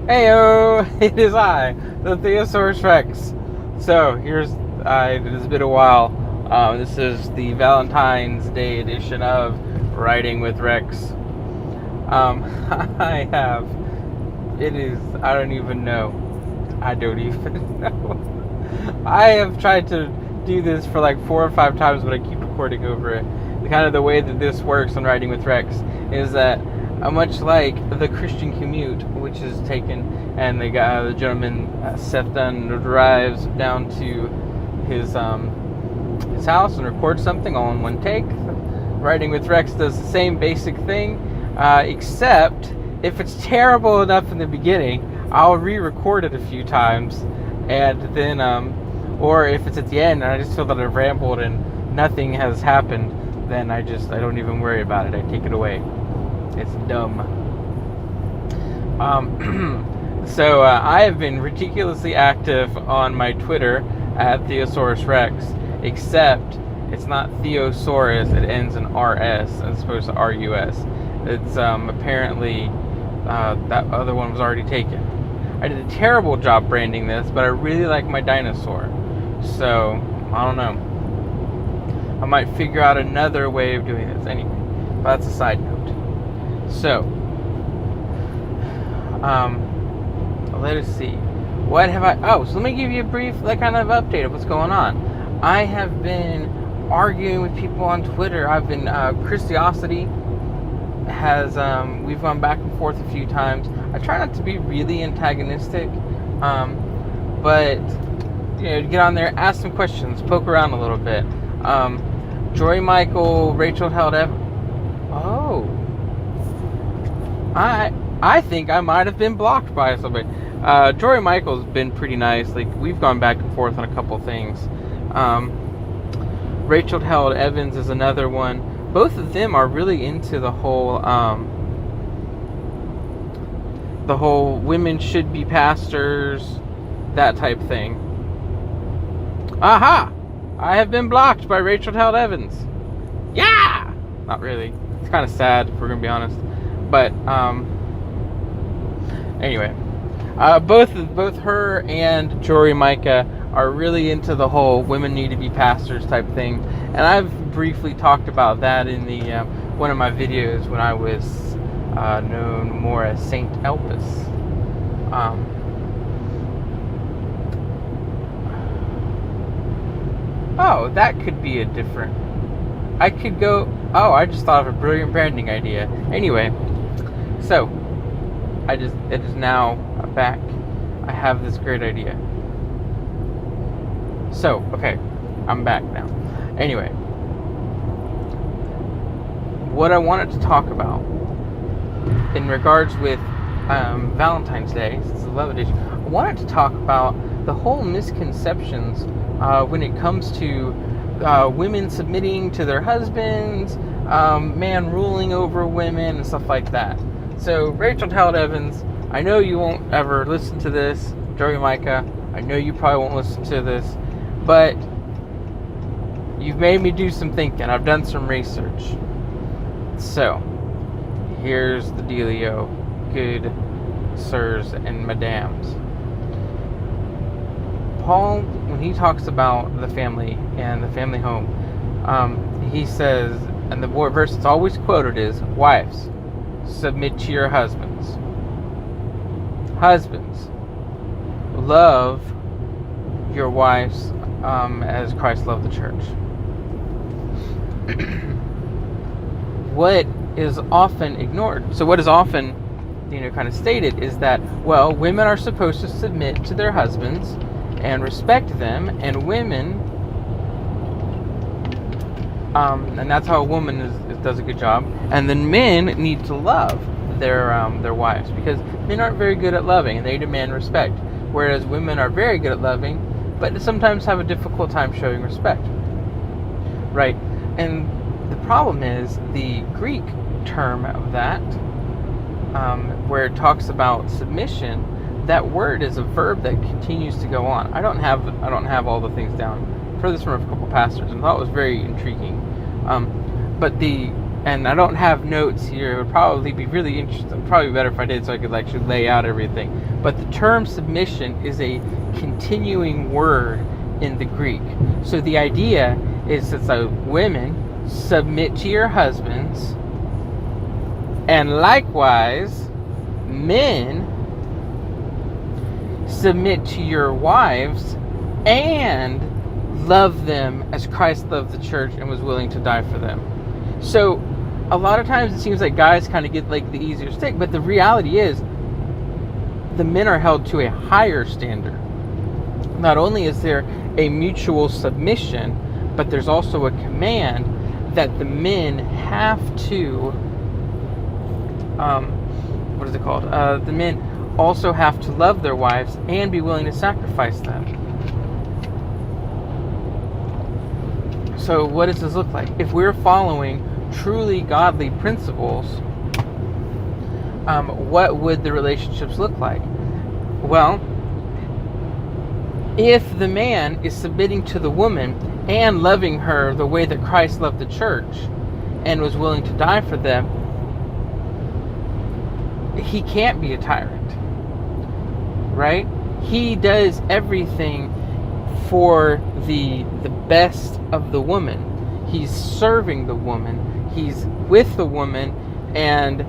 Heyo, it is I, the Theosaurus Rex. So it has been a while. This is the Valentine's Day edition of Writing with Rex. I have. It is. I don't even know. I don't even know. I have tried to do this for like 4 or 5 times, but I keep recording over it. Kind of the way that this works on Writing with Rex is that much like the Christian commute, which is taken, and the gentleman Seth Dunn drives down to his house and records something all in one take. Writing with Rex does the same basic thing, except if it's terrible enough in the beginning, I'll re-record it a few times, and then, or if it's at the end and I just feel that I've rambled and nothing has happened, then I don't even worry about it. I take it away. It's dumb. So I have been ridiculously active on my Twitter at Theosaurus Rex, except it's not Theosaurus, it ends in RS as opposed to RUS. It's apparently that other one was already taken. I did a terrible job branding this, but I really like my dinosaur. So, I don't know. I might figure out another way of doing this. Anyway, that's a side note. So, let us see. What have I... Oh, so let me give you a brief kind of update of what's going on. I have been arguing with people on Twitter. I've been... Christiosity has... we've gone back and forth a few times. I try not to be really antagonistic. But, get on there, ask some questions, poke around a little bit. Jory Michael, Rachel Held Ev... Oh. I think I might have been blocked by somebody. Jory Michael's been pretty nice. We've gone back and forth on a couple things. Rachel Held Evans is another one. Both of them are really into the whole women should be pastors, that type thing. Aha! I have been blocked by Rachel Held Evans. Yeah! Not really. It's kind of sad, if we're going to be honest. But, anyway. Both her and Jory Micah are really into the whole women need to be pastors type thing. And I've briefly talked about that in the one of my videos when I was known more as Saint Elpis. Oh, that could be a different... I could go... Oh, I just thought of a brilliant branding idea. Anyway, so, it is now back. I have this great idea. So, okay, I'm back now. Anyway, what I wanted to talk about in regards with Valentine's Day, since it's 11 days, I wanted to talk about the whole misconceptions when it comes to women submitting to their husbands, man ruling over women, and stuff like that. So, Rachel Held Evans, I know you won't ever listen to this. Joey Micah, I know you probably won't listen to this, but you've made me do some thinking. I've done some research. So, here's the dealio, good sirs and madams. Paul, when he talks about the family and the family home, he says, and the verse that's always quoted is, wives, submit to your husbands. Husbands, love your wives as Christ loved the church. What is often ignored, so what is often, kind of stated is that, well, women are supposed to submit to their husbands and respect them, and women, and that's how a woman does a good job, and then men need to love their wives, because men aren't very good at loving, and they demand respect, whereas women are very good at loving, but sometimes have a difficult time showing respect, right? And the problem is the Greek term of that, where it talks about submission, that word is a verb that continues to go on. I don't have all the things down. I've heard this from a couple pastors and I thought it was very intriguing. But the and I don't have notes here. It would probably be really interesting. Probably better if I did, so I could actually lay out everything. But the term submission is a continuing word in the Greek. So the idea is that women, submit to your husbands, and likewise, men, submit to your wives and love them as Christ loved the church and was willing to die for them. So a lot of times it seems like guys kind of get like the easier stick, but the reality is the men are held to a higher standard. Not only is there a mutual submission, but there's also a command that the men have to what is it called? The men also have to love their wives and be willing to sacrifice them. So what does this look like? If we're following truly godly principles, what would the relationships look like? Well, if the man is submitting to the woman and loving her the way that Christ loved the church and was willing to die for them, he can't be a tyrant, right? He does everything for the best of the woman. He's serving the woman. He's with the woman, and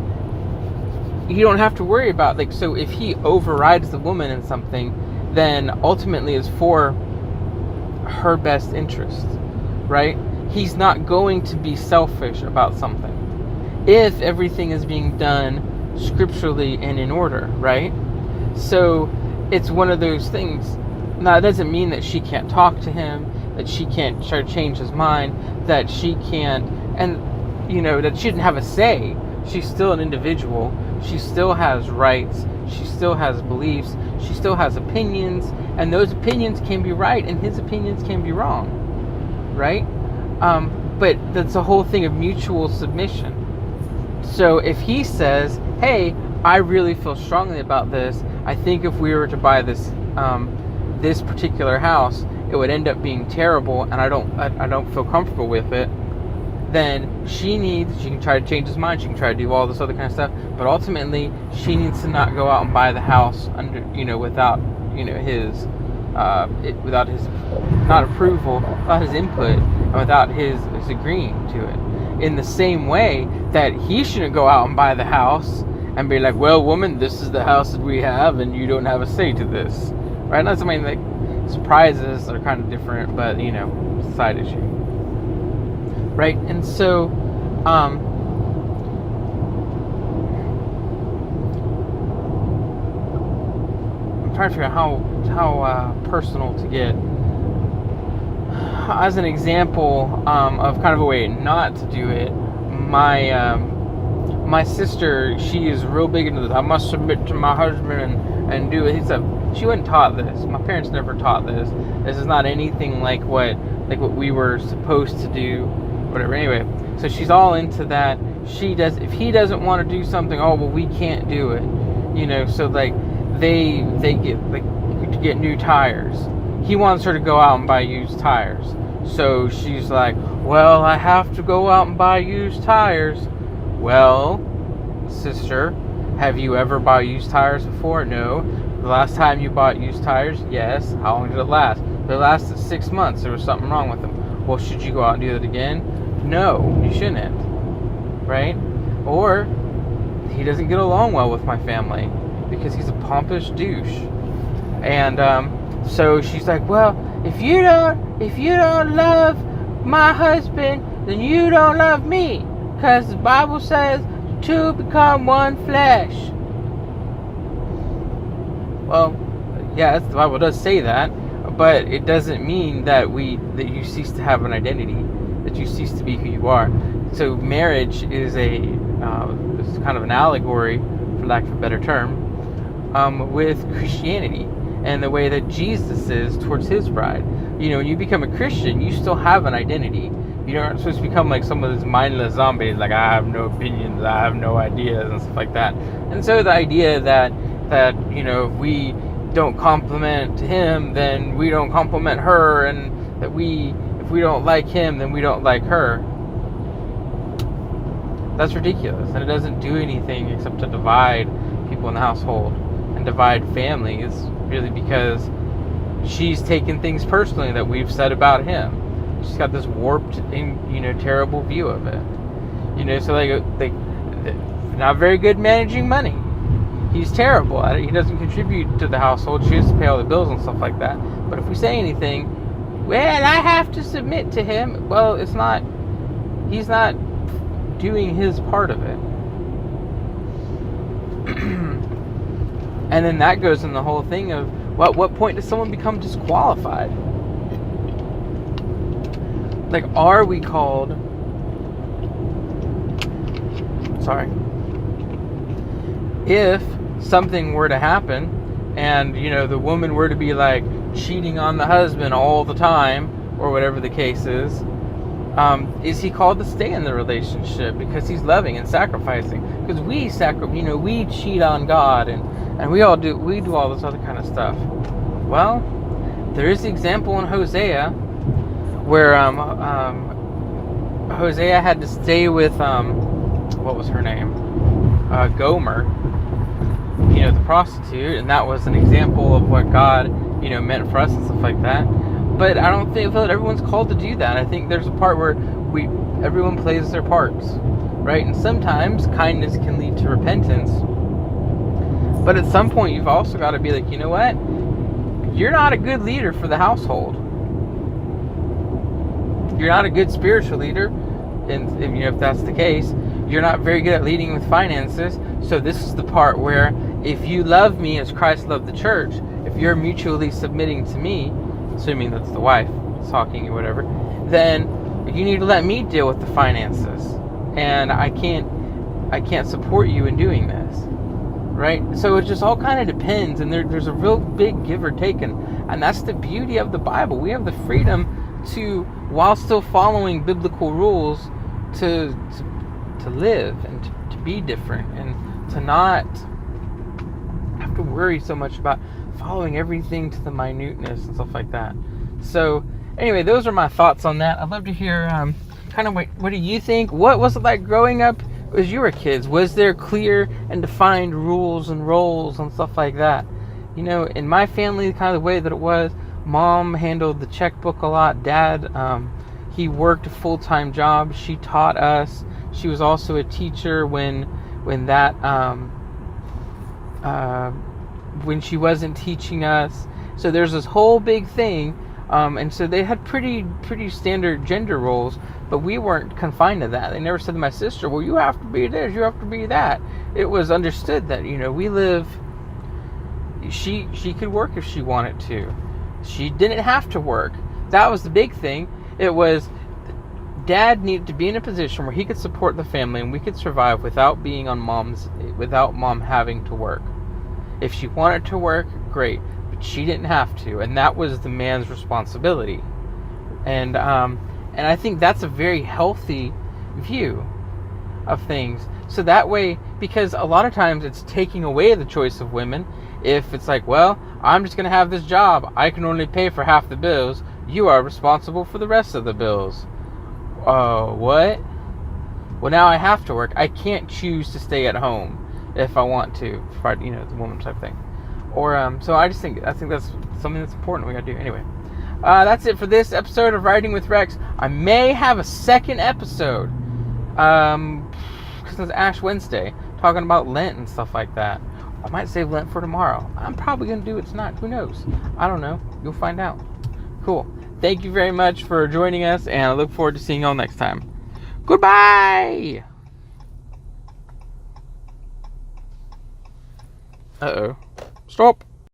you don't have to worry about, like, so if he overrides the woman in something, then ultimately is for her best interest, right? He's not going to be selfish about something if everything is being done scripturally and in order, right? So it's one of those things. Now, it doesn't mean that she can't talk to him, that she can't try to change his mind, that she can't, and that she didn't have a say. She's still an individual. She still has rights. She still has beliefs. She still has opinions, and those opinions can be right, and his opinions can be wrong, right? But that's the whole thing of mutual submission. So if he says, "Hey, I really feel strongly about this. I think if we were to buy this this particular house, it would end up being terrible, and I don't feel comfortable with it," then she can try to change his mind. She can try to do all this other kind of stuff, but ultimately she needs to not go out and buy the house without his without his not approval, without his input, and without his agreeing to it. In the same way that he shouldn't go out and buy the house and be like, "Well, woman, this is the house that we have, and you don't have a say to this," right? Not something like surprises are kind of different, but side issue, right? And so, I'm trying to figure out how personal to get. As an example of kind of a way not to do it, my sister, she is real big into this. I must submit to my husband and do it. She wasn't taught this. My parents never taught this. This is not anything like what we were supposed to do, whatever. Anyway, so she's all into that. She does. If he doesn't want to do something, oh well, we can't do it. So like they get new tires. He wants her to go out and buy used tires. So she's like, "Well, I have to go out and buy used tires." Well, sister, have you ever bought used tires before? No. The last time you bought used tires? Yes. How long did it last? It lasted 6 months. There was something wrong with them. Well, should you go out and do that again? No, you shouldn't. Right? Or he doesn't get along well with my family because he's a pompous douche. And so she's like, "Well, if you don't love my husband, then you don't love me, because the Bible says two become one flesh." Well, yeah, the Bible does say that, but it doesn't mean that you cease to have an identity, that you cease to be who you are. So marriage is it's kind of an allegory, for lack of a better term, with Christianity and the way that Jesus is towards his bride. When you become a Christian, you still have an identity. You're not supposed to become like some of these mindless zombies, like, "I have no opinions, I have no ideas," and stuff like that. And so the idea that if we don't compliment him, then we don't compliment her, and that if we don't like him, then we don't like her. That's ridiculous. And it doesn't do anything except to divide people in the household and divide families, really, because she's taken things personally that we've said about him. She's got this warped and, terrible view of it. So they not very good managing money. He's terrible at it. He doesn't contribute to the household. She has to pay all the bills and stuff like that. But if we say anything, well, I have to submit to him. Well, he's not doing his part of it. And then that goes in the whole thing of, what point does someone become disqualified? Like, are we called... Sorry. If something were to happen and, the woman were to be, like, cheating on the husband all the time, or whatever the case is he called to stay in the relationship because he's loving and sacrificing? Because we we cheat on God and we do all this other kind of stuff. Well, there is the example in Hosea where Hosea had to stay with what was her name? Gomer, the prostitute, and that was an example of what God, meant for us and stuff like that. But I don't feel that everyone's called to do that. I think there's a part where everyone plays their parts, right? And sometimes kindness can lead to repentance. But at some point, you've also got to be like, you know what? You're not a good leader for the household. You're not a good spiritual leader, and if that's the case, you're not very good at leading with finances. So this is the part where, if you love me as Christ loved the church, if you're mutually submitting to me, assuming that's the wife talking or whatever, then you need to let me deal with the finances, and I can't support you in doing this, right? So it just all kind of depends, and there's a real big give or take, and that's the beauty of the Bible. We have the freedom to, while still following biblical rules, to live and to be different, and to not have to worry so much about following everything to the minuteness and stuff like that. So anyway, those are my thoughts on that. I'd love to hear kind of what do you think? What was it like growing up as you were kids? Was there clear and defined rules and roles and stuff like that? In my family, kind of the way that it was, Mom handled the checkbook a lot. Dad, he worked a full-time job. She taught us. She was also a teacher when she wasn't teaching us. So there's this whole big thing, and so they had pretty standard gender roles, but we weren't confined to that. They never said to my sister, well, you have to be this, you have to be that. It was understood that we live. She could work if she wanted to. She didn't have to work. That was the big thing. It was Dad needed to be in a position where he could support the family and we could survive without Mom having to work. If she wanted to work, great, but she didn't have to, and that was the man's responsibility. And I think that's a very healthy view of things. So that way, because a lot of times it's taking away the choice of women. If it's like, well, I'm just going to have this job, I can only pay for half the bills, you are responsible for the rest of the bills. What? Well, now I have to work. I can't choose to stay at home if I want to, the woman type thing. Or, so I think that's something that's important we gotta do. Anyway, that's it for this episode of Writing with Rex. I may have a second episode, because it's Ash Wednesday, talking about Lent and stuff like that. I might save Lent for tomorrow. I'm probably gonna do it tonight. Who knows? I don't know. You'll find out. Cool. Thank you very much for joining us, and I look forward to seeing y'all next time. Goodbye! Uh-oh. Stop!